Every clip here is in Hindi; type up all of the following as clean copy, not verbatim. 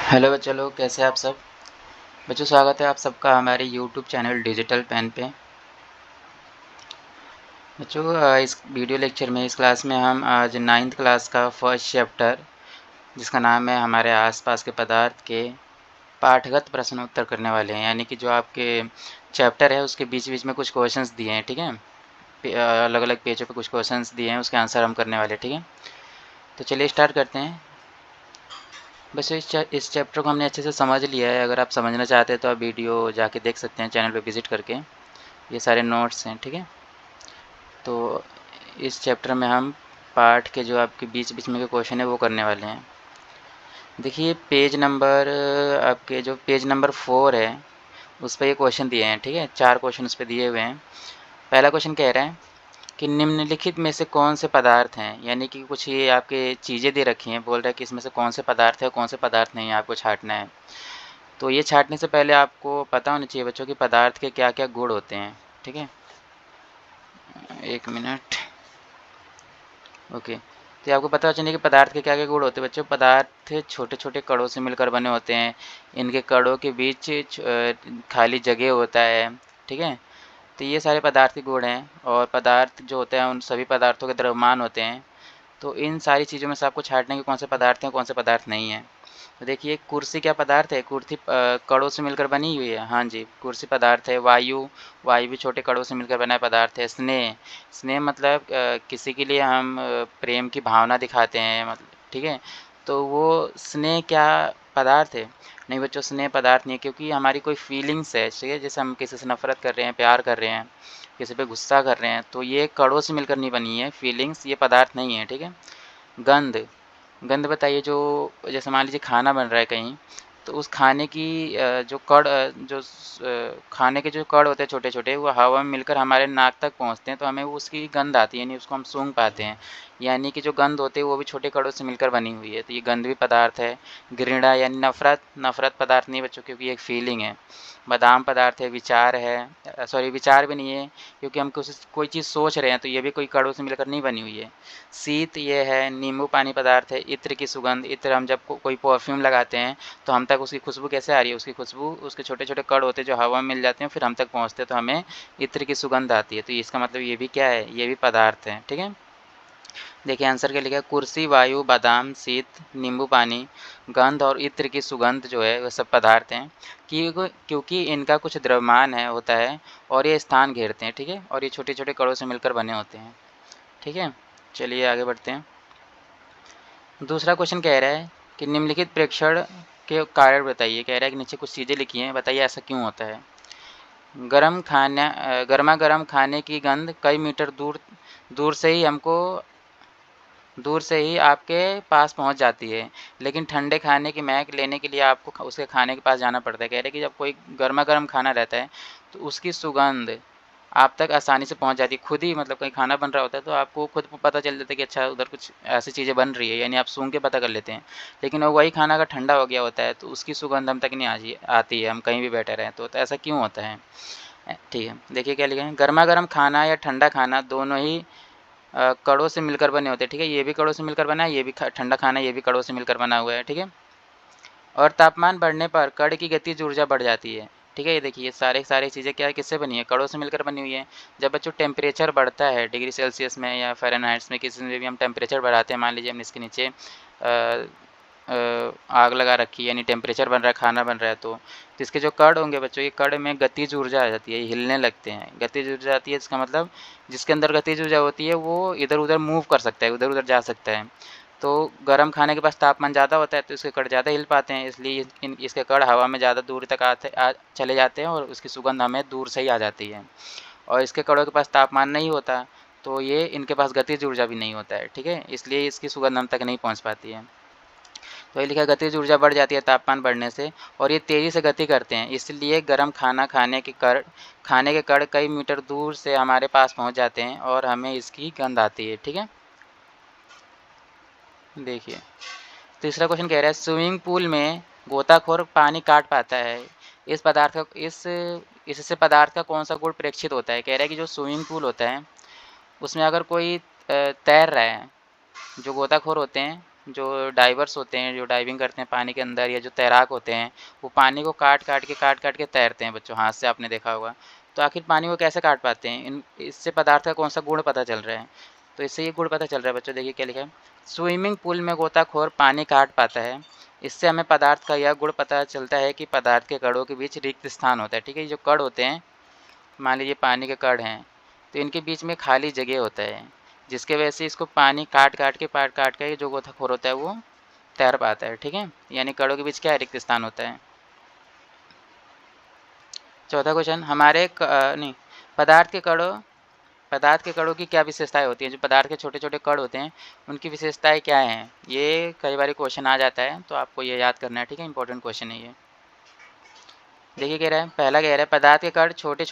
हेलो बच्चों लोग, कैसे हैं आप सब। बच्चों, स्वागत है आप सबका हमारे यूट्यूब चैनल डिजिटल पेन पे। बच्चों, इस वीडियो लेक्चर में इस क्लास में हम आज 9th क्लास का फर्स्ट चैप्टर, जिसका नाम है हमारे आसपास के पदार्थ के पाठगत प्रश्न उत्तर करने वाले हैं। यानी कि जो आपके चैप्टर है उसके बीच बीच में कुछ क्वेश्चंस दिए हैं, ठीक है। अलग अलग पेजों पे कुछ क्वेश्चंस दिए हैं, उसके आंसर हम करने वाले, ठीक है। तो चलिए स्टार्ट करते हैं। बस इस चैप्टर को हमने अच्छे से समझ लिया है। अगर आप समझना चाहते हैं तो आप वीडियो जाके देख सकते हैं, चैनल पे विज़िट करके। ये सारे नोट्स हैं, ठीक है। तो इस चैप्टर में हम पाठ के जो आपके बीच बीच में के क्वेश्चन है वो करने वाले हैं। देखिए पेज नंबर, आपके जो पेज नंबर 4 है उस पर ये क्वेश्चन दिए हैं, ठीक है। 4 क्वेश्चन उस पर दिए हुए हैं। पहला क्वेश्चन कह रहा है कि निम्नलिखित में से कौन से पदार्थ हैं। यानी कि कुछ ये आपके चीज़ें दे रखी हैं, बोल रहा है कि इसमें से कौन से पदार्थ है और कौन से पदार्थ नहीं है, आपको छांटना है। तो ये छांटने से पहले आपको पता होना चाहिए बच्चों कि पदार्थ के क्या क्या गुण होते हैं, ठीक है। एक मिनट, ओके। तो आपको पता होना चाहिए कि पदार्थ के क्या क्या गुण होते हैं बच्चों। पदार्थ छोटे छोटे कणों से मिलकर बने होते हैं। इनके कणों के बीच खाली जगह होता है, ठीक है। तो ये सारे पदार्थ के गुण हैं। और पदार्थ जो होते हैं उन सभी पदार्थों के द्रव्यमान होते हैं। तो इन सारी चीज़ों में से आपको छांटने के कौन से पदार्थ हैं, कौन से पदार्थ नहीं हैं। तो देखिए कुर्सी क्या पदार्थ है। कुर्सी कणों से मिलकर बनी हुई है। हाँ जी, कुर्सी पदार्थ है। वायु, वायु भी छोटे कणों से मिलकर बना पदार्थ है। स्नेह, स्नेह मतलब किसी के लिए हम प्रेम की भावना दिखाते हैं, मतलब, ठीक है। तो वो स्नेह क्या पदार्थ है? नहीं बच्चों, स्नेह पदार्थ नहीं है, क्योंकि हमारी कोई फीलिंग्स है, ठीक है। जैसे हम किसी से नफरत कर रहे हैं, प्यार कर रहे हैं, किसी पे गुस्सा कर रहे हैं, तो ये कणों से मिलकर नहीं बनी है फीलिंग्स, ये पदार्थ नहीं है, ठीक है। गंध, गंध बताइए। जो जैसे मान लीजिए खाना बन रहा है कहीं, तो उस खाने की जो कण खाने के जो कण होते हैं छोटे छोटे, वो हवा में मिलकर हमारे नाक तक पहुंचते हैं, तो हमें उसकी गंध आती है, यानी उसको हम सूंघ पाते हैं। यानी कि जो गंध होते हैं वो भी छोटे कणों से मिलकर बनी हुई है, तो ये गंध भी पदार्थ है। घृणा यानी नफरत, नफरत पदार्थ नहीं बच्चों, क्योंकि एक फीलिंग है। बादाम पदार्थ है। विचार है, सॉरी विचार भी नहीं है, क्योंकि हम कोई चीज़ सोच रहे हैं, तो ये भी कोई कणों से मिलकर नहीं बनी हुई है। शीत ये है। नींबू पानी पदार्थ है। इत्र की सुगंध, इत्र हम जब कोई परफ्यूम लगाते हैं तो हम तक उसकी खुशबू कैसे आ रही है, उसकी खुशबू उसके छोटे छोटे कण होते हैं जो हवा में मिल जाते हैं, फिर हम तक पहुँचते हैं, तो हमें इत्र की सुगंध आती है। तो इसका मतलब ये भी क्या है, ये भी पदार्थ है, ठीक है। देखिए आंसर क्या लिखा है। कुर्सी, वायु, बादाम, शीत, नींबू पानी, गंध और इत्र की सुगंध जो है वह सब पदार्थ हैं, क्योंकि इनका कुछ द्रव्यमान है होता है और ये स्थान घेरते हैं, ठीक है। और ये छोटे छोटे कणों से मिलकर बने होते हैं, ठीक है। चलिए आगे बढ़ते हैं। दूसरा क्वेश्चन कह रहा है कि निम्नलिखित प्रेक्षण के कारण बताइए। कह रहा है कि नीचे कुछ चीज़ें लिखी हैं, बताइए ऐसा क्यों होता है। गर्मा गर्म खाने की गंध कई मीटर दूर से ही आपके पास पहुंच जाती है, लेकिन ठंडे खाने की महक लेने के लिए आपको उसके खाने के पास जाना पड़ता है। कह रहे हैं कि जब कोई गर्मा गर्म खाना रहता है तो उसकी सुगंध आप तक आसानी से पहुंच जाती है। खुद ही, मतलब कहीं खाना बन रहा होता है तो आपको खुद पता चल जाता है कि अच्छा उधर कुछ ऐसी चीज़ें बन रही है, यानी आप सूंघ के पता कर लेते हैं। लेकिन वही खाना अगर ठंडा हो गया होता है तो उसकी सुगंध हम तक नहीं आती है, हम कहीं भी बैठे रहें तो ऐसा क्यों होता है। ठीक है, देखिए क्या लिखा है। गर्मा गर्म खाना या ठंडा खाना दोनों ही कड़ों से मिलकर बने होते हैं, ठीक है। ये भी कड़ों से मिलकर बना है, ये भी ठंडा खाना ये भी कड़ों से मिलकर बना हुआ है, ठीक है। और तापमान बढ़ने पर कण की गतिज ऊर्जा बढ़ जाती है, ठीक है। ये देखिए सारी चीज़ें क्या है, किससे बनी है, कणों से मिलकर बनी हुई है। जब बच्चों टेम्परेचर बढ़ता है डिग्री सेल्सियस में या फ़ारेनहाइट्स में, किसी में भी हम टेम्परेचर बढ़ाते हैं, मान लीजिए हम इसके नीचे आग लगा रखी है, यानी टेम्परेचर बन रहा है, खाना बन रहा है, तो इसके जो कण होंगे बच्चों, ये कण में गतिज ऊर्जा आ जाती है, ये हिलने लगते हैं। गतिज ऊर्जा आती है, इसका मतलब जिसके अंदर गतिज ऊर्जा होती है वो इधर उधर मूव कर सकता है, उधर उधर जा सकता है। तो गर्म खाने के पास तापमान ज़्यादा होता है तो इसके कण ज़्यादा हिल पाते हैं, इसलिए इसके कण हवा में ज़्यादा दूर तक चले जाते हैं और उसकी सुगंध हमें दूर से ही आ जाती है। और इसके कणों के पास तापमान नहीं होता तो ये इनके पास गतिज ऊर्जा भी नहीं होता है, ठीक है, इसलिए इसकी सुगंध हम तक नहीं पहुँच पाती है। तो ये लिखा है गतिज ऊर्जा बढ़ जाती है तापमान बढ़ने से और ये तेज़ी से गति करते हैं, इसलिए गर्म खाना खाने के कण कई मीटर दूर से हमारे पास पहुंच जाते हैं और हमें इसकी गंध आती है, ठीक है। देखिए तीसरा क्वेश्चन कह रहा है स्विमिंग पूल में गोताखोर पानी काट पाता है, इस पदार्थ का इससे पदार्थ का कौन सा गुण प्रेक्षित होता है। कह रहा है कि जो स्विमिंग पूल होता है उसमें अगर कोई तैर रहा है, जो गोताखोर होते हैं जो डाइवर्स होते हैं, जो डाइविंग करते हैं पानी के अंदर, या जो तैराक होते हैं, वो पानी को काट काट के तैरते हैं बच्चों, हाथ से आपने देखा होगा। तो आखिर पानी को कैसे काट पाते हैं? इससे पदार्थ का कौन सा गुण पता चल रहा है? तो इससे ये गुण पता चल रहा है बच्चों, देखिए क्या लिखा है, स्विमिंग पूल में गोताखोर पानी काट पाता है। इससे हमें पदार्थ का यह गुण पता चलता है कि पदार्थ के कणों के बीच रिक्त स्थान होता है। ठीक है, ये जो कण होते हैं, मान लीजिए पानी के कण हैं, तो इनके बीच में खाली जगह होता है, जिसके वजह से इसको पानी काट काट के जो गोताखोर होता है वो तैर पाता है। ठीक है, यानी कणों के बीच क्या रिक्त स्थान होता है। चौथा क्वेश्चन, नहीं, पदार्थ के कणों की क्या विशेषताएं होती हैं? जो पदार्थ के छोटे छोटे कण होते हैं उनकी विशेषताएं क्या हैं? ये कई बार क्वेश्चन आ जाता है, तो आपको ये याद करना है। ठीक है, इंपॉर्टेंट क्वेश्चन है ये। देखिए कह रहा है, पहला कह रहा है पदार्थ के कण छोटे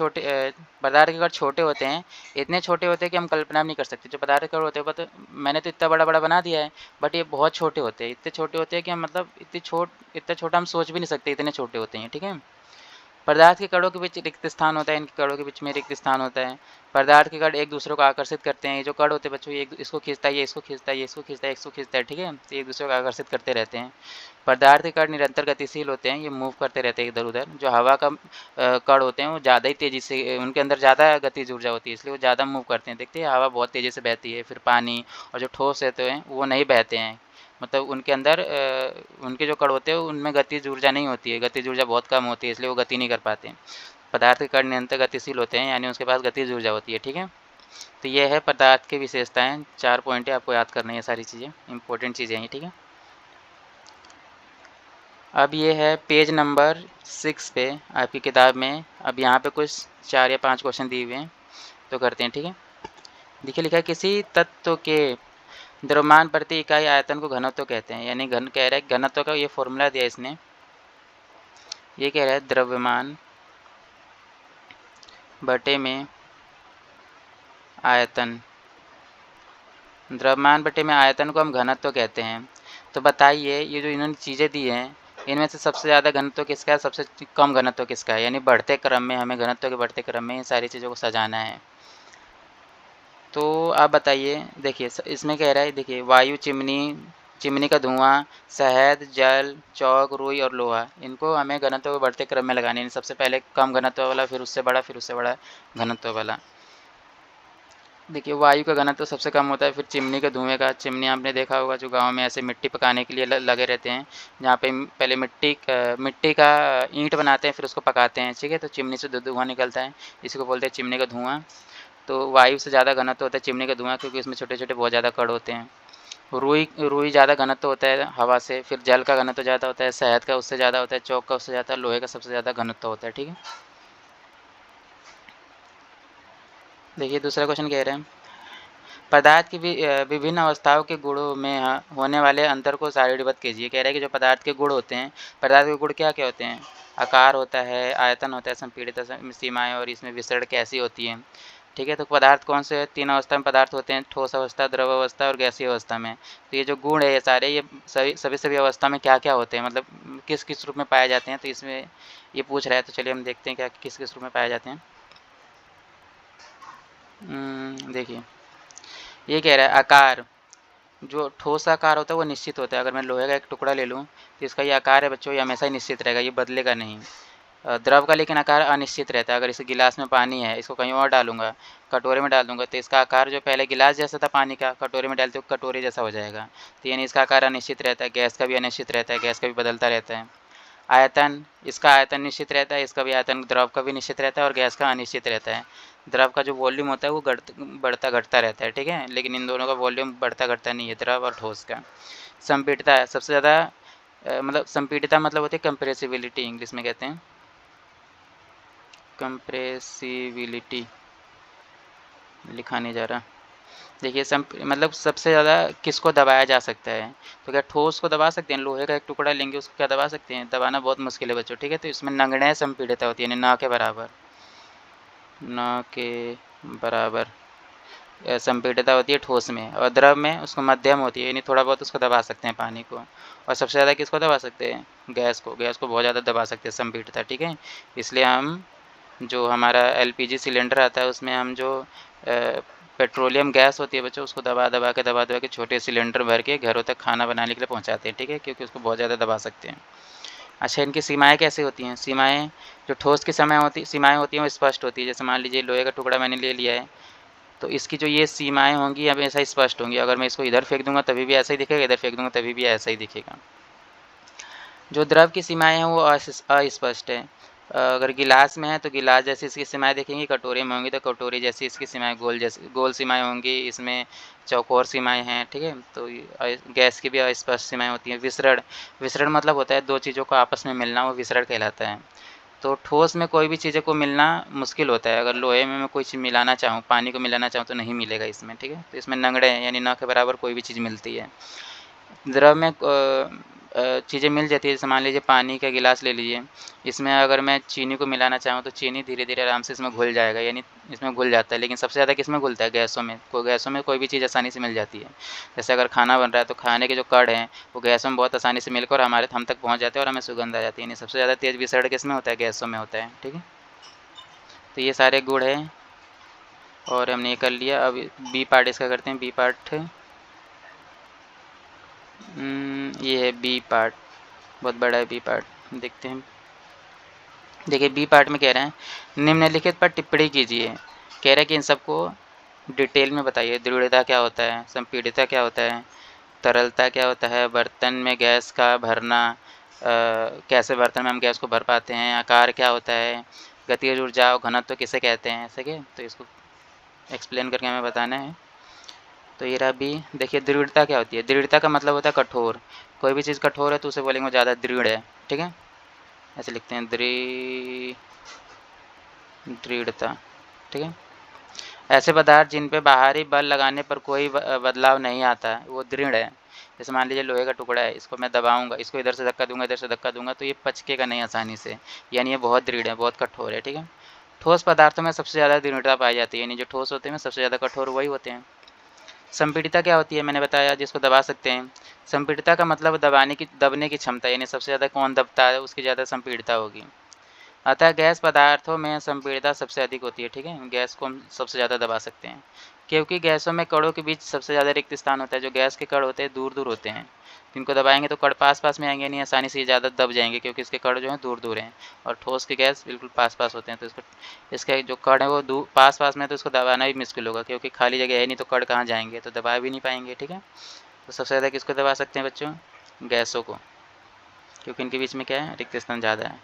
होते हैं, इतने छोटे होते हैं कि हम कल्पना भी नहीं कर सकते। जो पदार्थ के कण होते हैं, मैंने तो इतना बड़ा बड़ा बना दिया है, बट ये बहुत छोटे होते हैं, इतने छोटे होते हैं कि हम मतलब इतना छोटा हम सोच भी नहीं सकते, इतने छोटे होते हैं। ठीक है, पदार्थ के कणों के बीच रिक्त स्थान होता है, इनके कणों के बीच में रिक्त स्थान होता है। पदार्थ के कण एक दूसरे को आकर्षित करते हैं। ये जो कण होते हैं बच्चों, ये इसको खींचता है, ये इसको खींचता है, ये इसको खींचता है, इसको खींचता है। ठीक है, तो एक दूसरे को आकर्षित करते रहते हैं। पदार्थ के कण निरंतर गतिशील होते हैं, ये मूव करते रहते हैं इधर उधर। जो हवा का कण होते हैं वो ज़्यादा ही तेज़ी से, उनके अंदर ज़्यादा गतिज ऊर्जा होती है, इसलिए वो ज़्यादा मूव करते हैं। देखते हैं हवा बहुत तेज़ी से बहती है। फिर पानी और जो ठोस रहते हैं वो नहीं बहते हैं, मतलब उनके अंदर उनके जो कण होते हैं उनमें गतिज ऊर्जा नहीं होती है, गतिज ऊर्जा बहुत कम होती है, इसलिए वो गति नहीं कर पाते। पदार्थ के कण निरंतर गतिशील होते हैं, यानी उसके पास गतिज ऊर्जा होती है। ठीक है, तो ये है पदार्थ की विशेषताएं। 4 पॉइंट है, आपको याद करना है, ये सारी चीज़ें इंपॉर्टेंट चीज़ें हैं। ठीक है, अब ये है पेज नंबर 6 पे आपकी किताब में। अब यहाँ पे कुछ 4 या 5 क्वेश्चन दिए हुए हैं, तो करते हैं। ठीक है, देखिए लिखा है, किसी तत्व के द्रव्यमान प्रति इकाई आयतन को घनत्व कहते हैं। यानी घन कह रहा है, घनत्व का ये फॉर्मूला दिया इसने। ये कह रहा है द्रव्यमान बटे में आयतन, द्रव्यमान बटे में आयतन को हम घनत्व कहते हैं। तो बताइए, ये जो इन्होंने चीज़ें दी हैं, इनमें से सबसे ज़्यादा घनत्व किसका है, सबसे कम घनत्व किसका है? यानी बढ़ते क्रम में, हमें घनत्व के बढ़ते क्रम में इन सारी चीज़ों को सजाना है। तो आप बताइए, देखिए इसमें कह रहा है, देखिए वायु, चिमनी का धुआं, शहद, जल, चौक, रुई और लोहा, इनको हमें घनत्व के बढ़ते क्रम में लगाने हैं। सबसे पहले कम घनत्व वाला, फिर उससे बड़ा घनत्व वाला। देखिए वायु का घनत्व सबसे कम होता है, फिर चिमनी के धुएं का। चिमनी आपने देखा होगा, जो गांव में ऐसे मिट्टी पकाने के लिए लगे रहते हैं, जहाँ पे पहले मिट्टी का ईंट बनाते हैं, फिर उसको पकाते हैं। ठीक है, तो चिमनी से धुआं निकलता है, इसी को बोलते हैं चिमनी का धुआं। तो वायु से ज़्यादा घनत्व होता है चिमनी का धुआं, क्योंकि उसमें छोटे छोटे बहुत ज़्यादा कण होते हैं। रुई ज़्यादा घनत्व होता है हवा से। फिर जल का घनत्व ज़्यादा होता है, शहद का उससे ज़्यादा होता है, चौक का उससे ज़्यादा, लोहे का सबसे ज़्यादा घनत्व होता है। ठीक है, देखिए दूसरा क्वेश्चन कह रहे हैं, पदार्थ की विभिन्न अवस्थाओं के गुणों में होने वाले अंतर को सारणीबद्ध कीजिए। कह रहा है कि जो पदार्थ के गुण होते हैं, पदार्थ के गुण क्या क्या होते हैं? आकार होता है, आयतन होता है, संपीड़ित सीमाएं, और इसमें विसरण कैसी होती है। ठीक है, तो पदार्थ कौन से 3 अवस्था में पदार्थ होते हैं? ठोस अवस्था, द्रव अवस्था और गैसीय अवस्था में। तो ये जो गुण है ये सारे, ये सभी अवस्था में क्या क्या होते हैं, मतलब किस किस रूप में पाए जाते हैं? तो इसमें ये पूछ रहा है, तो चलिए हम देखते हैं क्या किस किस रूप में पाए जाते हैं। देखिए ये कह रहा है, आकार, जो ठोस आकार होता है वो निश्चित होता है। अगर मैं लोहे का एक टुकड़ा ले लूँ तो इसका ये आकार है बच्चों, ये हमेशा ही निश्चित रहेगा, ये बदलेगा नहीं। द्रव का लेकिन आकार अनिश्चित रहता है। अगर इस गिलास में पानी है, इसको कहीं और डालूंगा, कटोरे में डाल दूंगा, तो इसका आकार जो पहले गिलास जैसा था पानी का, कटोरे में डालते हो कटोरे जैसा हो जाएगा। तो यानी इसका आकार अनिश्चित रहता है। गैस का भी अनिश्चित रहता है, गैस का भी बदलता रहता है। आयतन, इसका आयतन निश्चित रहता है, इसका भी आयतन, द्रव का भी निश्चित रहता है और गैस का अनिश्चित रहता है। द्रव का जो वॉल्यूम होता है वो बढ़ता घटता रहता है। ठीक है, लेकिन इन दोनों का वॉल्यूम बढ़ता घटता नहीं है, द्रव और ठोस का। संपीड़ितता है सबसे ज़्यादा, मतलब संपीड़ितता मतलब होती है कंप्रेसिबिलिटी, इंग्लिश में कहते हैं कंप्रेसिबिलिटी, लिखा नहीं जा रहा। देखिए मतलब सबसे ज़्यादा किसको दबाया जा सकता है? तो क्या ठोस को दबा सकते हैं? लोहे का एक टुकड़ा लेंगे, उसको क्या दबा सकते हैं? दबाना बहुत मुश्किल है बच्चों। ठीक है, तो इसमें नगण्य संपीड़ितता होती है, यानी न के बराबर, न के बराबर संपीड़ितता होती है ठोस में। और द्रव में उसको मध्यम होती है, यानी थोड़ा बहुत उसको दबा सकते हैं पानी को। और सबसे ज़्यादा किसको दबा सकते हैं? गैस को बहुत ज़्यादा दबा सकते हैं संपीड़ितता। ठीक है, इसलिए हम जो हमारा LPG सिलेंडर आता है उसमें हम जो पेट्रोलियम गैस होती है बच्चों, उसको दबा दबा के छोटे सिलेंडर भर के घरों तक खाना बनाने के लिए पहुंचाते हैं, ठीक है, क्योंकि उसको बहुत ज़्यादा दबा सकते हैं। अच्छा, इनकी सीमाएँ कैसे होती हैं? सीमाएँ जो ठोस की सीमाएँ होती हैं वो स्पष्ट होती है। जैसे मान लीजिए लोहे का टुकड़ा मैंने ले लिया है, तो इसकी जो ये सीमाएँ होंगी हमेशा स्पष्ट होंगी। अगर मैं इसको इधर फेंक दूँगा तभी भी ऐसा ही दिखेगा, इधर फेंक दूँगा तभी भी ऐसा ही दिखेगा। जो द्रव की सीमाएँ हैं वो अस्पष्ट है। अगर गिलास में है तो गिलास जैसी इसकी सीमाएँ दिखेंगी, कटोरी में होंगी तो कटोरी जैसी इसकी सीमाएँ गोल सीमाएँ होंगी, इसमें चौकोर सीमाएँ हैं, ठीक है। तो गैस की भी अस्पष्ट सीमाएँ होती हैं। विसरण मतलब होता है दो चीज़ों का आपस में मिलना, वो विसरण कहलाता है। तो ठोस में कोई भी चीज़ों को मिलना मुश्किल होता है। अगर लोहे में मैं कोई चीज़ मिलाना चाहूँ, पानी को मिलाना चाहूँ तो नहीं मिलेगा इसमें, ठीक है। तो इसमें नंगड़े हैं, यानी न के बराबर कोई भी चीज़ मिलती है। द्रव में चीज़ें मिल जाती है। जैसे मान लीजिए पानी का गिलास ले लीजिए, इसमें अगर मैं चीनी को मिलाना चाहूँ तो चीनी धीरे-धीरे आराम से इसमें घुल जाएगा, यानी इसमें घुल जाता है। लेकिन सबसे ज़्यादा किसमें घुलता है? गैसों में। गैसों में कोई भी चीज़ आसानी से मिल जाती है। जैसे अगर खाना बन रहा है तो खाने के जो कण हैं वो गैसों में बहुत आसानी से मिलकर हम तक पहुँच जाते हैं और हमें सुगंध आ जाती है। यानी सबसे ज़्यादा तेज़ विसरण किसमें होता है? गैसों में होता है, ठीक है। तो ये सारे गुण हैं और हमने ये कर लिया। अब बी पार्ट इसका करते हैं। बी पार्ट ये है बी पार्ट, बहुत बड़ा है बी पार्ट, देखते हैं। देखिए बी पार्ट में कह रहे हैं निम्नलिखित पर टिप्पणी कीजिए। कह रहे हैं कि इन सबको डिटेल में बताइए। दृढ़ता क्या होता है, संपीड़ितता क्या होता है, तरलता क्या होता है, बर्तन में गैस का भरना, कैसे बर्तन में हम गैस को भर पाते हैं, आकार क्या होता है, गतिज ऊर्जा और घनत्व तो किसे कहते हैं, ऐसे के तो इसको एक्सप्लेन करके हमें बताना है। तो ये रहा बी। देखिए दृढ़ता क्या होती है। दृढ़ता का मतलब होता है कठोर। कोई भी चीज़ कठोर है तो उसे बोलेंगे ज़्यादा दृढ़ है, ठीक है। ऐसे लिखते हैं दृढ़ता, ठीक है। ऐसे पदार्थ जिन पे बाहरी बल लगाने पर कोई बदलाव नहीं आता वो दृढ़ है। जैसे मान लीजिए लोहे का टुकड़ा है, इसको मैं दबाऊंगा, इसको इधर से धक्का दूंगा, इधर से धक्का दूंगा तो ये पचकेगा नहीं आसानी से, यानी ये बहुत दृढ़ है, बहुत कठोर है, ठीक है। ठोस पदार्थों में सबसे ज़्यादा दृढ़ता पाई जाती है, यानी जो ठोस होते हैं सबसे ज़्यादा कठोर वही होते हैं। संपीड़िता क्या होती है? मैंने बताया जिसको दबा सकते हैं। संपीड़िता का मतलब दबने की क्षमता, यानी सबसे ज़्यादा कौन दबता है उसकी ज़्यादा संपीड़िता होगी। अतः गैस पदार्थों में संपीड़िता सबसे अधिक होती है, ठीक है। गैस को हम सबसे ज़्यादा दबा सकते हैं क्योंकि गैसों में कणों के बीच सबसे ज़्यादा रिक्त स्थान होता है। जो गैस के कण होते हैं दूर दूर होते हैं, इनको दबाएंगे तो कण पास पास में आएंगे, नहीं आसानी से ज़्यादा दब जाएंगे क्योंकि इसके कण जो हैं दूर दूर हैं और ठोस के गैस बिल्कुल पास पास होते हैं। तो इसके जो कण है वो पास पास में, तो इसको दबाना भी मुश्किल होगा क्योंकि खाली जगह है नहीं, तो कण कहाँ जाएंगे, तो दबा भी नहीं पाएंगे, ठीक है। तो सबसे ज़्यादा किसको दबा सकते हैं बच्चों? गैसों को, क्योंकि इनके बीच में क्या है? रिक्त स्थान ज़्यादा है।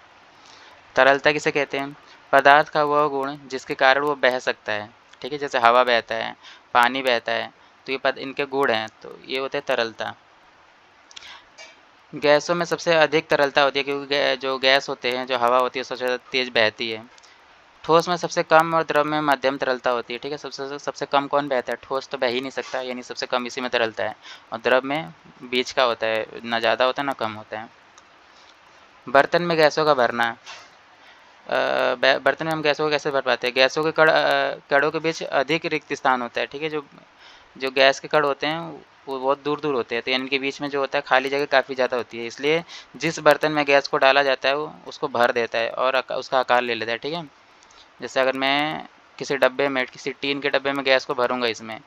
तरलता किसे कहते हैं? पदार्थ का वह गुण जिसके कारण वो बह सकता है, ठीक है। जैसे हवा बहता है, पानी बहता है, तो ये इनके गुण हैं, तो ये होते हैं तरलता। गैसों में सबसे अधिक तरलता होती है क्योंकि जो गैस होते हैं, जो हवा होती है सबसे ज़्यादा तेज़ बहती है। ठोस में सबसे कम और द्रव में मध्यम तरलता होती है, ठीक है। सबसे कम कौन बहता है? ठोस तो बह ही नहीं सकता, यानी सबसे कम इसी में तरलता है। और द्रव में बीच का होता है, ना ज़्यादा होता है ना कम होता है। बर्तन में गैसों का भरना। बर्तन में हम गैसों को कैसे भर पाते हैं? गैसों के कणों के बीच अधिक रिक्त स्थान होता है, ठीक है। जो गैस के कण होते हैं वो बहुत दूर दूर होते हैं, तो इनके बीच में जो होता है खाली जगह काफ़ी ज़्यादा होती है। इसलिए जिस बर्तन में गैस को डाला जाता है वो उसको भर देता है और उसका आकार ले लेता है, ठीक है। जैसे अगर मैं किसी डब्बे में, किसी टीन के डब्बे में गैस को भरूँगा इसमें,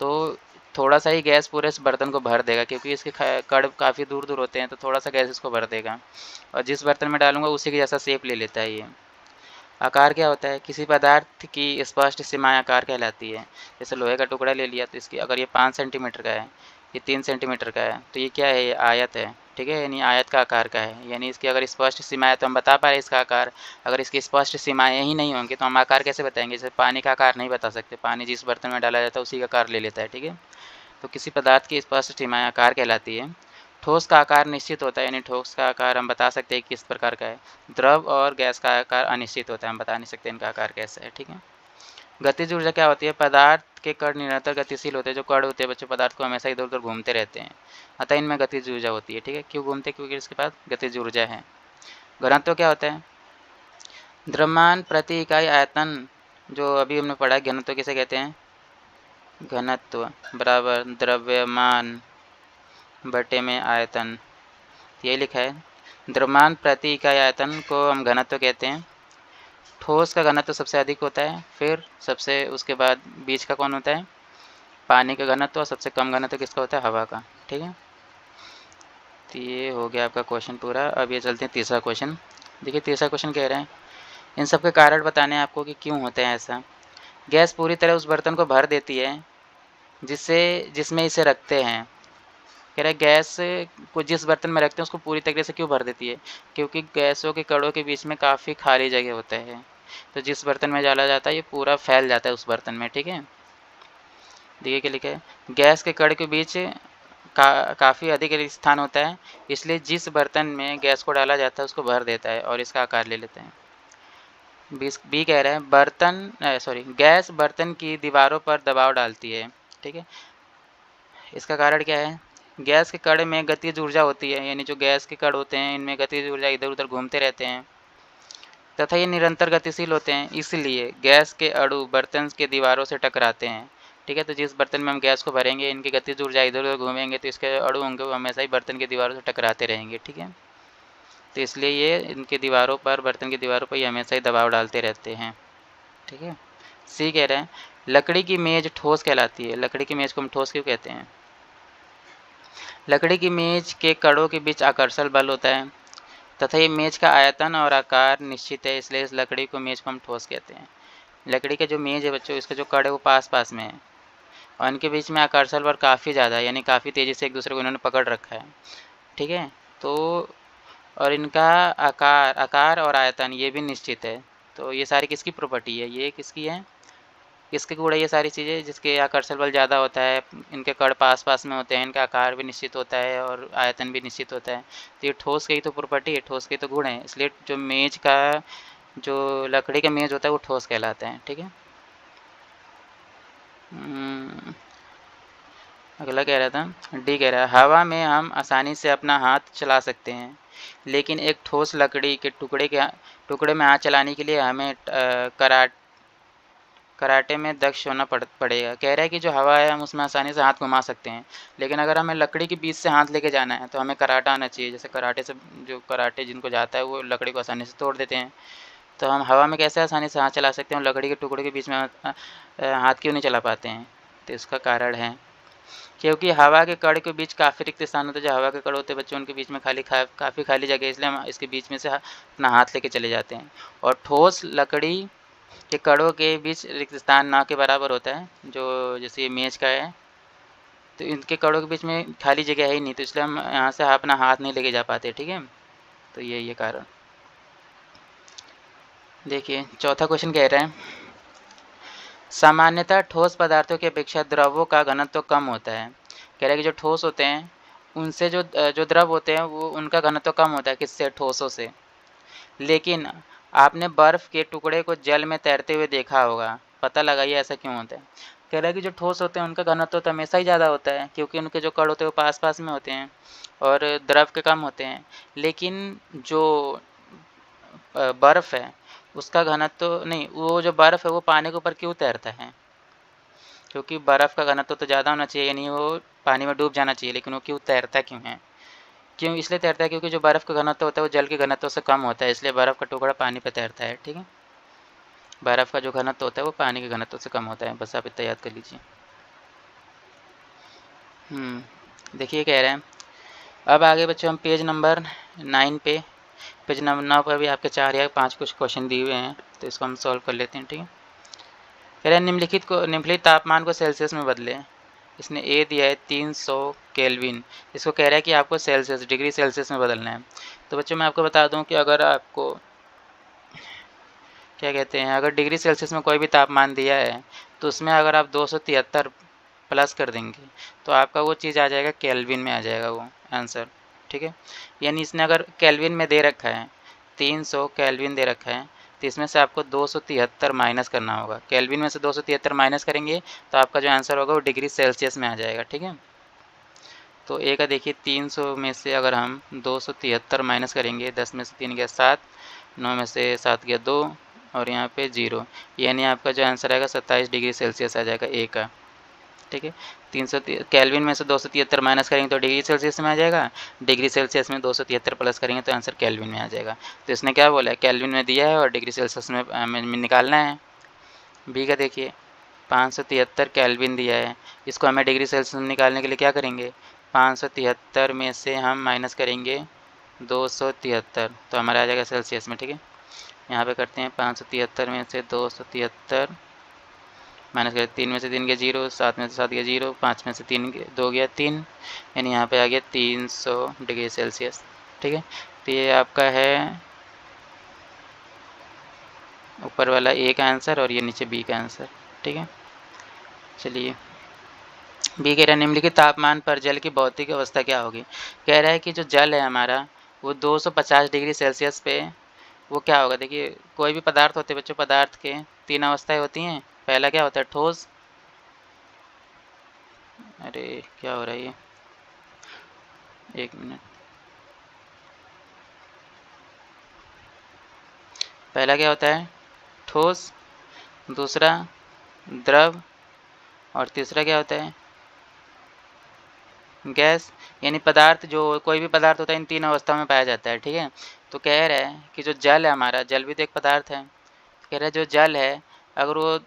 तो थोड़ा सा ही गैस पूरे इस बर्तन को भर देगा क्योंकि इसके कण काफ़ी दूर दूर होते हैं, तो थोड़ा सा गैस इसको भर देगा और जिस बर्तन में डालूंगा उसी के जैसा शेप ले लेता है ये। आकार क्या होता है? किसी पदार्थ की स्पष्ट सीमाएँ आकार कहलाती है। जैसे लोहे का टुकड़ा ले लिया तो इसकी अगर ये 5 सेंटीमीटर का है, ये 3 सेंटीमीटर का है, तो ये क्या है? ये आयत है, ठीक है। यानी आयत का आकार का है, यानी इसकी अगर स्पष्ट सीमाएँ तो हम बता पा रहे हैं इसका आकार। अगर इसकी स्पष्ट सीमाएँ ही नहीं होंगी तो हम आकार कैसे बताएंगे? जैसे पानी का आकार नहीं बता सकते, पानी जिस बर्तन में डाला जाता है उसी का आकार ले लेता है, ठीक है। तो किसी पदार्थ की स्पष्ट सीमाएँ आकार कहलाती है। ठोस का आकार निश्चित होता है, यानी ठोस का आकार हम बता सकते हैं किस प्रकार का है। द्रव और गैस का आकार अनिश्चित होता है, हम बता नहीं सकते इनका आकार कैसा है, ठीक है। गतिज ऊर्जा क्या होती है? पदार्थ के कण निरंतर गतिशील होते हैं। जो कण होते हैं बच्चों पदार्थ को हमेशा इधर उधर घूमते रहते हैं, अतः इनमें गतिज ऊर्जा होती है, ठीक है। क्यों घूमते? क्योंकि इसके पास गतिज ऊर्जा है। घनत्व क्या होता है? द्रव्यमान प्रति इकाई आयतन, जो अभी हमने पढ़ा है, घनत्व किसे कहते हैं? घनत्व बराबर द्रव्यमान बटे में आयतन, ये लिखा है। द्रव्यमान प्रति इकाई आयतन को हम घनत्व कहते हैं। ठोस का घनत्व सबसे अधिक होता है, फिर सबसे उसके बाद बीच का कौन होता है, पानी का घनत्व, और सबसे कम घनत्व किसका होता है, हवा का। ठीक है, तो ये हो गया आपका क्वेश्चन पूरा। अब ये चलते हैं तीसरा क्वेश्चन। देखिए तीसरा क्वेश्चन कह रहे हैं इन सब के कारण बताने हैं आपको कि क्यों होता है ऐसा। गैस पूरी तरह उस बर्तन को भर देती है जिसमें इसे रखते हैं। कह रहे गैस को जिस बर्तन में रखते हैं उसको पूरी तरीके से क्यों भर देती है, क्योंकि गैसों के कणों के बीच में काफ़ी खाली जगह होता है। तो जिस बर्तन में डाला जाता है ये पूरा फैल जाता है उस बर्तन में। ठीक है, देखिए क्या लिखा है, गैस के कण के बीच काफ़ी अधिक स्थान होता है, इसलिए जिस बर्तन में गैस को डाला जाता है उसको भर देता है और इसका आकार ले लेते हैं। बी कह रहे हैं गैस बर्तन की दीवारों पर दबाव डालती है। ठीक है, इसका कारण क्या है, गैस के कण में गतिज ऊर्जा होती है, यानी जो गैस के कण होते हैं इनमें गतिज ऊर्जा इधर उधर घूमते रहते हैं तथा ये निरंतर गतिशील होते हैं, इसलिए गैस के अणु बर्तन के दीवारों से टकराते हैं। ठीक है, तो जिस बर्तन में हम गैस को भरेंगे इनकी गतिज ऊर्जा इधर उधर घूमेंगे तो इसके अणु होंगे वो हमेशा ही बर्तन की दीवारों से टकराते रहेंगे। ठीक है, तो इसलिए ये इनके दीवारों पर, बर्तन की दीवारों पर ये हमेशा ही दबाव डालते रहते हैं। ठीक है, सी कह रहे हैं लकड़ी की मेज ठोस कहलाती है। लकड़ी की मेज को हम ठोस क्यों कहते हैं, लकड़ी की मेज के कणों के बीच आकर्षण बल होता है तथा ये मेज का आयतन और आकार निश्चित है, इसलिए इस लकड़ी को मेज को हम ठोस कहते हैं। लकड़ी का जो मेज है बच्चों, इसका जो कण है वो पास पास में है और इनके बीच में आकर्षण बल काफ़ी ज़्यादा है, यानी काफ़ी तेज़ी से एक दूसरे को इन्होंने पकड़ रखा है। ठीक है, तो और इनका आकार आकार और आयतन ये भी निश्चित है। तो ये सारी किसकी प्रॉपर्टी है, ये किसकी है, किसके गुण है ये सारी चीज़ें, जिसके आकर्षण बल ज़्यादा होता है, इनके कण पास पास में होते हैं, इनका आकार भी निश्चित होता है और आयतन भी निश्चित होता है। तो ये ठोस की तो प्रॉपर्टी है, ठोस के तो गुण है, इसलिए जो मेज का जो लकड़ी का मेज होता है वो ठोस कहलाता है। ठीक है, अगला कह रहा था डी कह रहा है हवा में हम आसानी से अपना हाथ चला सकते हैं, लेकिन एक ठोस लकड़ी के टुकड़े में हाथ चलाने के लिए हमें कराटे में दक्ष होना पड़ेगा। कह रहा है कि जो हवा है हम उसमें आसानी से हाथ घुमा सकते हैं, लेकिन अगर हमें लकड़ी के बीच से हाथ लेके जाना है तो हमें कराटा आना चाहिए। जैसे कराटे से जो कराटे जिनको जाता है वो लकड़ी को आसानी से तोड़ देते हैं, तो हम हवा में कैसे आसानी से हाथ चला सकते हैं, लकड़ी के टुकड़े के बीच में हाथ क्यों नहीं चला पाते हैं। तो इसका कारण है क्योंकि हवा के कण के बीच काफ़ी रिक्त स्थान होते हैं। जो हवा के कण होते हैं बच्चों उनके बीच में काफ़ी खाली जगह है, इसलिए हम इसके बीच में से अपना हाथ लेके चले जाते हैं। और ठोस लकड़ी के कणों के बीच रिक्त स्थान ना के बराबर होता है, जो जैसे ये मेज का है तो इनके कणों के बीच में खाली जगह है ही नहीं, तो इसलिए हम यहाँ से अपना हाथ नहीं लेके जा पाते। ठीक है, तो ये कारण। देखिए चौथा क्वेश्चन कह रहे हैं सामान्यतः ठोस पदार्थों की अपेक्षा द्रवों का घनत्व कम होता है। कह रहे हैं कि जो ठोस होते हैं उनसे जो द्रव होते हैं वो उनका घनत्व कम होता है, किससे, ठोसों से। लेकिन आपने बर्फ़ के टुकड़े को जल में तैरते हुए देखा होगा, पता लगाइए ऐसा क्यों होता है। कह रहा है कि जो ठोस होते हैं उनका घनत्व तो हमेशा ही ज़्यादा होता है, क्योंकि उनके जो कण होते हैं वो पास पास में होते हैं और द्रव के कम होते हैं। लेकिन जो बर्फ़ है उसका घनत्व नहीं, वो जो बर्फ़ है वो पानी के ऊपर क्यों तैरता है, क्योंकि बर्फ़ का घनत्व तो ज़्यादा होना चाहिए, यानी वो पानी में डूब जाना चाहिए, लेकिन वो क्यों तैरता क्यों है, क्यों इसलिए तैरता है क्योंकि जो बर्फ़ का घनत्व होता है वो जल के घनत्व से कम होता है, इसलिए बर्फ़ का टुकड़ा पानी पर तैरता है। ठीक है, बर्फ़ का जो घनत्व होता है वो पानी के घनत्व से कम होता है, बस आप इतना याद कर लीजिए। देखिए कह रहे हैं अब आगे बच्चों हम पेज नंबर 9 पे, पेज नंबर 9 पर भी आपके 4 या 5 कुछ क्वेश्चन दिए हुए हैं, तो इसको हम सॉल्व कर लेते हैं। ठीक है, कह रहे हैं निम्नलिखित तापमान को सेल्सियस में बदलें। इसने ए दिया है 300 केल्विन, इसको कह रहा है कि आपको डिग्री सेल्सियस में बदलना है। तो बच्चों मैं आपको बता दूं कि अगर आपको क्या कहते हैं, अगर डिग्री सेल्सियस में कोई भी तापमान दिया है तो उसमें अगर आप 273 प्लस कर देंगे तो आपका वो चीज़ आ जाएगा केल्विन में आ जाएगा वो आंसर। ठीक है, यानी इसने अगर केल्विन में दे रखा है 300 केल्विन दे रखा है तो इसमें से आपको 273 माइनस करना होगा। केल्विन में से 273 माइनस करेंगे तो आपका जो आंसर होगा वो डिग्री सेल्सियस में आ जाएगा। ठीक है, तो ए का देखिए 300 में से अगर हम 273 माइनस करेंगे, 10 में से 3 गया 7, 9 में से 7 गया 2 और यहाँ पे 0, यानी आपका जो आंसर आएगा 27 डिग्री सेल्सियस आ जाएगा ए का। ठीक है। 300 केल्विन में से 273 माइनस करेंगे तो डिग्री सेल्सियस में आ जाएगा, डिग्री सेल्सियस में 273 प्लस करेंगे तो आंसर केल्विन में आ जाएगा। तो इसने क्या बोला है, केल्विन में दिया है और डिग्री सेल्सियस में निकालना है। बी का देखिए 573 केल्विन दिया है, इसको हमें डिग्री सेल्सियस में निकालने के लिए क्या करेंगे, 573 में से हम माइनस करेंगे 273 तो हमारा आ जाएगा सेल्सियस में। ठीक है, यहाँ पे करते हैं 573 में से 273 माइनस करें, 3 में से 3 गया 0, 7 में से 7 गया 0, 5 में से 3 2 गया 3, यानी यहाँ पे आ गया 300 डिग्री सेल्सियस। ठीक है, तो ये आपका है ऊपर वाला ए का आंसर और ये नीचे बी का आंसर। ठीक है, चलिए बी कह रहा है निम्नलिखित तापमान पर जल की भौतिक अवस्था क्या होगी। कह रहा है कि जो जल है हमारा वो 250 डिग्री सेल्सियस पे वो क्या होगा। देखिए कोई भी पदार्थ होते हैं बच्चों, पदार्थ के 3 अवस्थाएं होती हैं। पहला क्या होता है, ठोस, अरे क्या हो रहा है ये, एक मिनट, पहला क्या होता है, ठोस, दूसरा द्रव और तीसरा क्या होता है, गैस। यानी पदार्थ, जो कोई भी पदार्थ होता है इन 3 अवस्थाओं में पाया जाता है। ठीक है, तो कह रहा है कि जो जल है हमारा, जल भी तो एक पदार्थ है। कह रहा है जो जल है अगर वो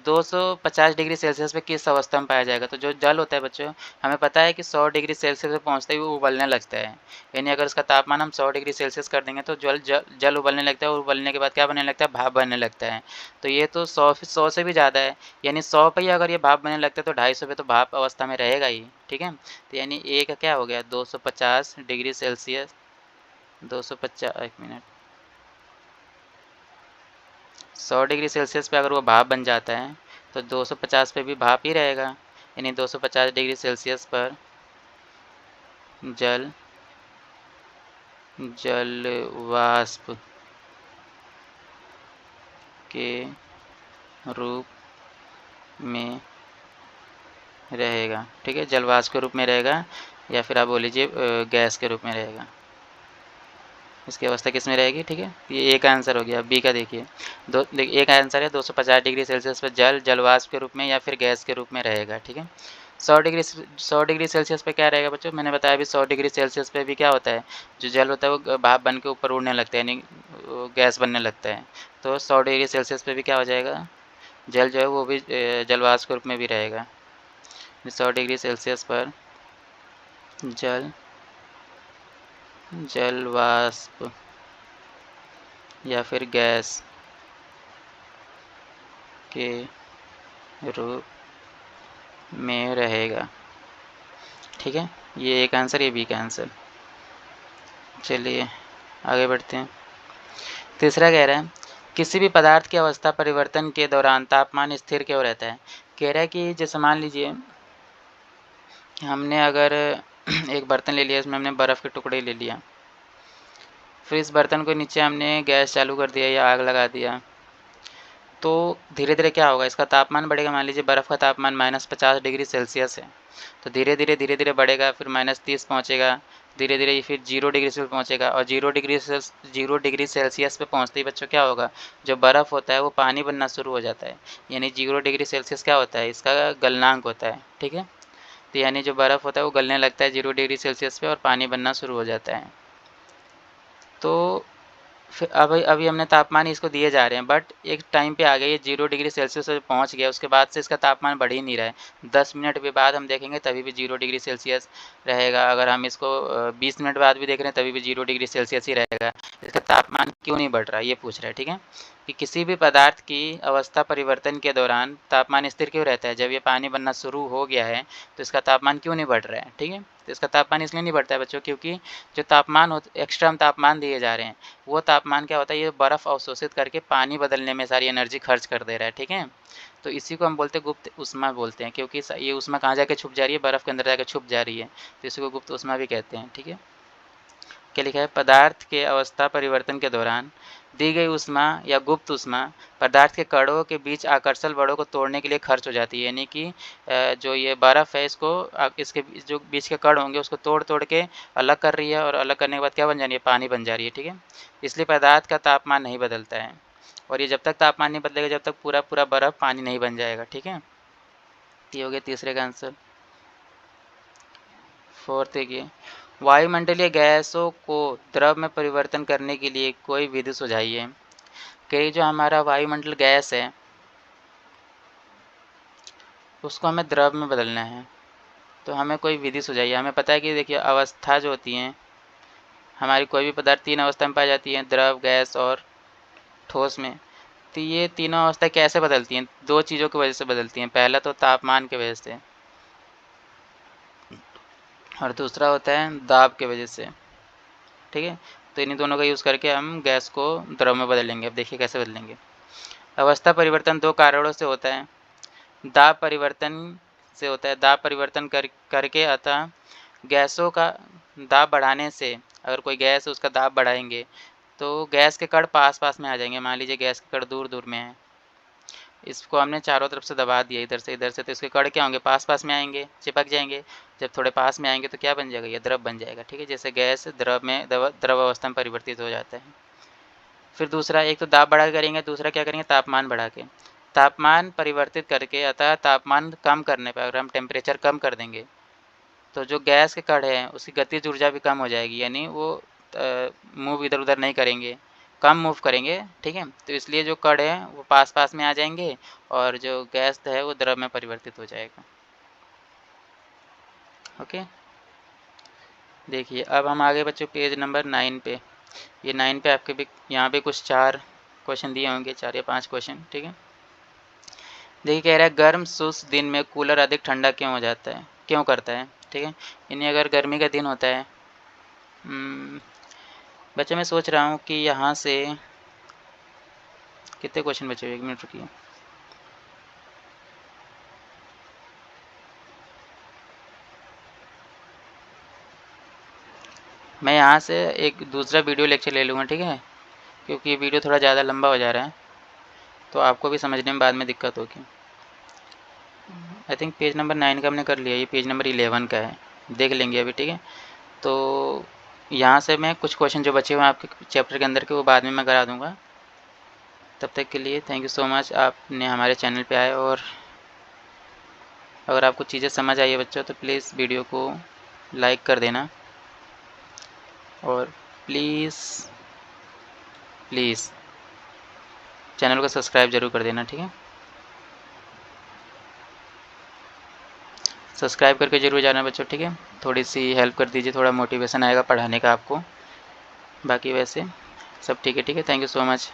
250 डिग्री सेल्सियस पे किस अवस्था में पाया जाएगा। तो जो जल होता है बच्चों, हमें पता है कि 100 डिग्री सेल्सियस पे पहुंचते ही वो उबलने लगता है। यानी अगर उसका तापमान हम 100 डिग्री सेल्सियस कर देंगे तो जल उबलने लगता है, और उबलने के बाद क्या बनने लगता है, भाप बनने लगता है। तो ये तो 100 से भी ज़्यादा है, यानी 100 पे ही अगर ये भाप बनने लगता है तो 250 पे तो भाप अवस्था में रहेगा ही। ठीक है, तो यानी ए का क्या हो गया, 250 डिग्री सेल्सियस, 250, एक मिनट, 100 डिग्री सेल्सियस पे अगर वो भाप बन जाता है तो 250 पे भी भाप ही रहेगा। यानी 250 डिग्री सेल्सियस पर जल जल वाष्प के रूप में रहेगा। ठीक है, जल वाष्प के रूप में रहेगा, या फिर आप बोल लीजिए गैस के रूप में रहेगा। इसकी अवस्था किस में रहेगी। ठीक है, ये ए का आंसर हो गया। बी का देखिए, ए का आंसर है 250 डिग्री सेल्सियस पर जल जलवाष्प के रूप में या फिर गैस के रूप में रहेगा। ठीक है, 100 डिग्री सेल्सियस पे क्या रहेगा बच्चों, मैंने बताया अभी 100 डिग्री सेल्सियस पे भी क्या होता है, जो जल होता है वो भाप बन के ऊपर उड़ने लगता है, यानी गैस बनने लगता है। तो 100 डिग्री सेल्सियस पे भी क्या हो जाएगा, जल जो है वो भी जलवाष्प के रूप में भी रहेगा। 100 डिग्री सेल्सियस पर जल वाष्प या फिर गैस के रूप में रहेगा। ठीक है, ये एक आंसर, ये बी का आंसर। चलिए आगे बढ़ते हैं। तीसरा कह रहा है किसी भी पदार्थ की अवस्था परिवर्तन के दौरान तापमान स्थिर क्यों रहता है। कह रहा है कि जैसे मान लीजिए हमने अगर एक बर्तन ले लिया, इसमें हमने बर्फ़ के टुकड़े ले लिया, फिर इस बर्तन को नीचे हमने गैस चालू कर दिया या आग लगा दिया, तो धीरे धीरे क्या होगा, इसका तापमान बढ़ेगा। मान लीजिए बर्फ़ का तापमान -50 डिग्री सेल्सियस है, तो धीरे धीरे बढ़ेगा, फिर -30 पहुँचेगा, धीरे धीरे फिर 0 डिग्री सेल्सियस पहुँचेगा, और 0 डिग्री सेल्सियस पे पहुँचते ही बच्चों क्या होगा, जो बर्फ़ होता है वो पानी बनना शुरू हो जाता है। यानी 0 डिग्री सेल्सियस क्या होता है, इसका गलनांक होता है। ठीक है, तो यानी जो बर्फ़ होता है वो गलने लगता है 0 डिग्री सेल्सियस पे और पानी बनना शुरू हो जाता है। तो फिर अभी हमने तापमान इसको दिए जा रहे हैं, बट एक टाइम पे आ गया ये 0 डिग्री सेल्सियस पे पहुँच गया, उसके बाद से इसका तापमान बढ़ ही नहीं रहा है। 10 मिनट के बाद हम देखेंगे तभी भी 0 डिग्री सेल्सियस रहेगा। अगर हम इसको 20 मिनट बाद भी देख रहे हैं तभी भी 0 डिग्री सेल्सियस ही रहेगा। इसका तापमान क्यों नहीं बढ़ रहा, ये पूछ रहा है। ठीक है, कि किसी भी पदार्थ की अवस्था परिवर्तन के दौरान तापमान स्थिर क्यों रहता है। जब ये पानी बनना शुरू हो गया है तो इसका तापमान क्यों नहीं बढ़ रहा है। ठीक है, तो इसका तापमान इसलिए नहीं बढ़ता है बच्चों, क्योंकि जो तापमान एक्स्ट्रा हम तापमान दिए जा रहे हैं वो तापमान क्या होता है, ये बर्फ़ अवशोषित करके पानी बदलने में सारी एनर्जी खर्च कर दे रहा है। ठीक है, तो इसी को हम बोलते हैं गुप्त ऊष्मा बोलते हैं, क्योंकि ये ऊष्मा कहाँ जाके छुप जा रही है, बर्फ़ के अंदर जाकर छुप जा रही है, तो इसी को गुप्त ऊष्मा भी कहते हैं। ठीक है, क्या लिखा है, पदार्थ के अवस्था परिवर्तन के दौरान दी गई ऊष्मा या गुप्त ऊष्मा पदार्थ के कणों के बीच आकर्षण बलों को तोड़ने के लिए खर्च हो जाती है। यानी कि जो ये बर्फ़ है इसको इसके जो बीच के कण होंगे उसको तोड़ तोड़ के अलग कर रही है, और अलग करने के बाद क्या बन जा रही है, पानी बन जा रही है। ठीक है, इसलिए पदार्थ का तापमान नहीं बदलता है, और ये जब तक तापमान नहीं बदलेगा जब तक पूरा पूरा बर्फ़ पानी नहीं बन जाएगा। ठीक है, ये हो गया तीसरे का आंसर। फोर्थ देखिए, वायुमंडलीय गैसों को द्रव में परिवर्तन करने के लिए कोई विधि सुझाइए। कि जो हमारा वायुमंडल गैस है उसको हमें द्रव में बदलना है, तो हमें कोई विधि सुझाइए। हमें पता है कि देखिए अवस्था जो होती हैं हमारी, कोई भी पदार्थ 3 अवस्था में पाई जाती है, द्रव, गैस और ठोस में। तो ये तीनों अवस्था कैसे बदलती हैं? 2 चीज़ों की वजह से बदलती हैं। पहला तो तापमान की वजह से और दूसरा होता है दाब की वजह से। ठीक है, तो इन्हीं दोनों का यूज़ करके हम गैस को द्रव में बदलेंगे। अब देखिए कैसे बदलेंगे। अवस्था परिवर्तन 2 कारणों से होता है। दाब परिवर्तन से होता है। दाब परिवर्तन करके अतः गैसों का दाब बढ़ाने से, अगर कोई गैस है उसका दाब बढ़ाएंगे तो गैस के कण पास पास में आ जाएंगे। मान लीजिए गैस के कण दूर दूर में है, इसको हमने चारों तरफ से दबा दिया इधर से इधर से, तो इसके कण क्या होंगे? पास पास में आएंगे, चिपक जाएंगे। जब थोड़े पास में आएंगे तो क्या बन जाएगा? ये द्रव बन जाएगा। ठीक है, जैसे गैस द्रव अवस्था में परिवर्तित हो जाता है। फिर दूसरा, एक तो दाब बढ़ा के करेंगे, दूसरा क्या करेंगे? तापमान बढ़ा के। तापमान परिवर्तित करके अतः तापमान कम करने पर, अगर हम टेम्परेचर कम कर देंगे तो जो गैस के कण हैं उसकी गतिज ऊर्जा भी कम हो जाएगी, यानी वो मूव इधर उधर नहीं करेंगे, कम मूव करेंगे। ठीक है, तो इसलिए जो कण है वो पास पास में आ जाएंगे और जो गैस है वो द्रव में परिवर्तित हो जाएगा। ओके, देखिए अब हम आगे बच्चों पेज नंबर 9 पे। ये 9 पे आपके भी यहाँ पे कुछ 4 क्वेश्चन दिए होंगे, 4 या 5 क्वेश्चन। ठीक है, देखिए कह रहा है गर्म शुष्क दिन में कूलर अधिक ठंडा क्यों हो जाता है, क्यों करता है। ठीक है, यानी अगर गर्मी का दिन होता है, बच्चे मैं सोच रहा हूँ कि यहाँ से कितने क्वेश्चन बचे हुए, 1 मिनट रुकिए। मैं यहाँ से एक दूसरा वीडियो लेक्चर ले लूँगा। ठीक है, क्योंकि ये वीडियो थोड़ा ज़्यादा लंबा हो जा रहा है तो आपको भी समझने में बाद में दिक्कत होगी। आई थिंक पेज नंबर 9 का हमने कर लिया, ये पेज नंबर 11 का है, देख लेंगे अभी। ठीक है, तो यहाँ से मैं कुछ क्वेश्चन जो बचे हुए हैं आपके चैप्टर के अंदर के वो बाद में मैं करा दूँगा। तब तक के लिए थैंक यू सो मच, आपने हमारे चैनल पे आए। और अगर आपको चीज़ें समझ आई है बच्चों तो प्लीज़ वीडियो को लाइक कर देना और प्लीज़ चैनल को सब्सक्राइब ज़रूर कर देना। ठीक है, सब्सक्राइब करके ज़रूर जाना बच्चों। ठीक है, थोड़ी सी हेल्प कर दीजिए, थोड़ा मोटिवेशन आएगा पढ़ाने का आपको। बाकी वैसे सब ठीक है। ठीक है, थैंक यू सो मच।